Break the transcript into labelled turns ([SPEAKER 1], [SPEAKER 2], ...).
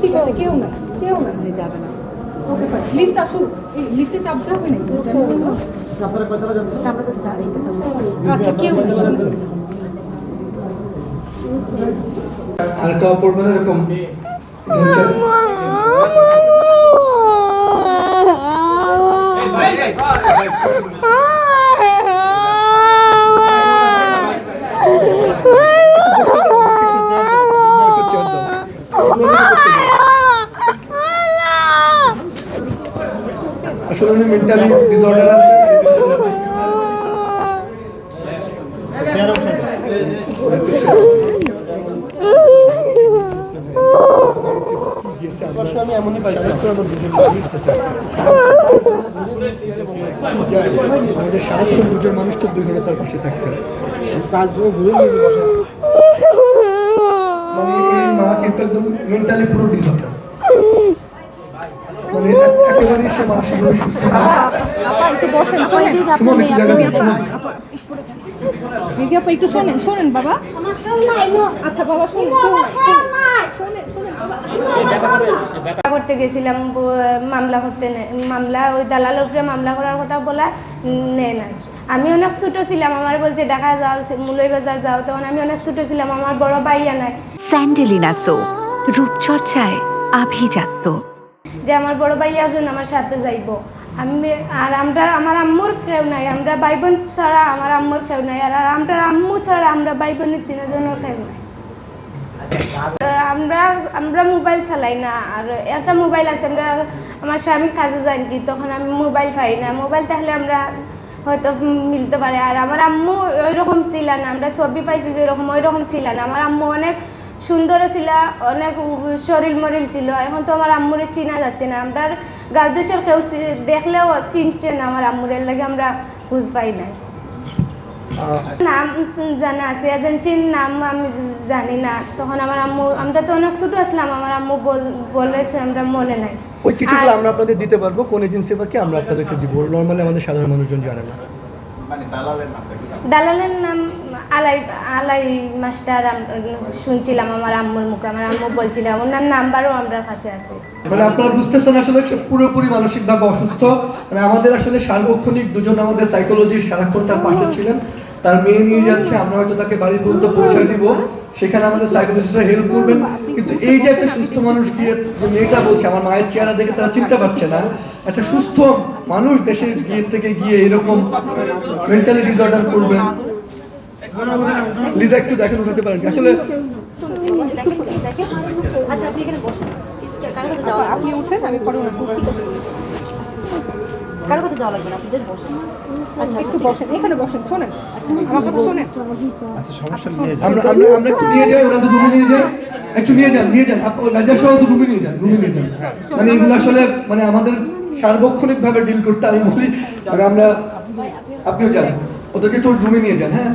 [SPEAKER 1] ঠিক আছে, কেউ না যাবে না। ওকে ফাইন, লিফট আসুক, লিফটে চাপতে হবে না। আচ্ছা, কেউ না,
[SPEAKER 2] হালকা পড়বে না এরকম। আসলে উনি মেন্টালি ডিসঅর্ডার আছে। আমি এমনই পাই আমাদের সারাক্ষণ দুজন মানুষ তো 2 ঘন্টা তার পাশে থাকতে মানে এই মা কিন্তু একদম মেন্টালি পুরো ডিসঅর্ডার, মানে একেবারেই সে মানসিকভাবে সুস্থ না।
[SPEAKER 1] আপা একটু বসেন, শোনেন আপা, একটু শোনেন বাবা। আচ্ছা বাবা, শোনেন
[SPEAKER 3] করতে গেছিলাম মামলা ওই দালালের উপরে মামলা করার কথা বলা নেয় না। আমি অনেক ছোটো ছিলাম, আমার বলছে ঢাকা যাও, মুলই বাজার যাও, তখন আমি অনেক ছোটো ছিলাম, আমার বড় ভাইয়া নাই।
[SPEAKER 4] স্যান্ডেলিনা সো, রূপচর্চায় আভিজাত্য।
[SPEAKER 3] যে আমার বড় ভাইয়া যেন আমার সাথে যাইব, আমি আর আমার আম্মুর কেউ নাই, আমরা ভাই বোন ছাড়া আমার আম্মুর কেউ নাই, আর আমরা আম্মু ছাড়া আমরা ভাই বোনের 3 জনের কেউ নাই। আমরা মোবাইল চালাই না, আর একটা মোবাইল আছে, আমার স্বামী কাজে যান কি, তখন আমি মোবাইল পাই না, মোবাইল তাহলে আমরা হয়তো মিলতে পারে। আর আমার আম্মু ওই রকম ছিল না, আমরা ছবি পাইছি যেরকম ওই রকম ছিল না। আমার আম্মু অনেক সুন্দর ছিল, অনেক শরীর মরিল ছিল। এখন তো আমার আম্মুরে চিনা যাচ্ছে না, আমরা গাঁও দেশের কেউ দেখলেও চিনছে না আমার আম্মুরের লাগে, আমরা খুঁজ পাই না। নাম জানা আছে, এজেন্সির নাম আমি জানি না। তখন আমার আম্মু, আমরা তো অনেক ছোটো আসলাম, আমার আম্মু বলেছে, আমরা মনে নাই।
[SPEAKER 2] ওই চিঠিগুলো আমরা আপনাদের দিতে পারবো, কোন এজেন্সি বা কি আমরা আপনাদেরকে দিব। নর্মালি আমাদের সাধারণ মানুষজন জানে না।
[SPEAKER 3] দালালের নাম আলাই মাস্টার শুনছিলাম আমার আম্মুর মুখে, আমার আম্মু বলছিল, ওনার নাম্বারও আমার কাছে আছে।
[SPEAKER 2] মানে আপনারা বুঝতেছেন আসলে পুরোপুরি মানসিকভাবে অসুস্থ। মানে আমাদের আসলে সার্বক্ষণিক দুজন আমাদের সাইকোলজি সারাক্ষণ তার পাশে ছিলেন। তার মেয়ে নিয়ে যাচ্ছে, আমরা হয়তো তাকে বাড়ি পর্যন্ত পৌঁছে দিব, সেখানে আমাদের সাইকোলজিস্টরা হেল্প করবেন। কিন্তু এই যে একটা সুস্থ মানুষ গিয়ে যে মেয়েটা বলছে, আমার মায়ের চেহারা দেখে তারা চিনতে পারছে না, একটা সুস্থ মানুষ দেশের থেকে গিয়ে এরকম মেন্টালি ডিসঅর্ডার করবেন। লিজা একটু দেখেন, উঠাতে পারেন আসলে।
[SPEAKER 1] আপনি উঠেন, আমি পরে
[SPEAKER 5] কারো কাছে যাওয়া লাগবে না, আপনি জাস্ট বসেন। আচ্ছা
[SPEAKER 1] একটু বসেন, এখানে বসেন, শোনেন আমার কথা শোনেন।
[SPEAKER 2] আচ্ছা সমস্যা নিয়ে যান, আমরা একটু নিয়ে যাই, ওনাদের রুমে নিয়ে যাই, একটু নিয়ে যান লাজা সহ রুমে নিয়ে যান। মানে এগুলো আসলে মানে আমাদের সার্বক্ষণিকভাবে ডিল করতে আমি বলি, আর আমরা আপনিও যান, ওদেরকে একটু রুমে নিয়ে যান। হ্যাঁ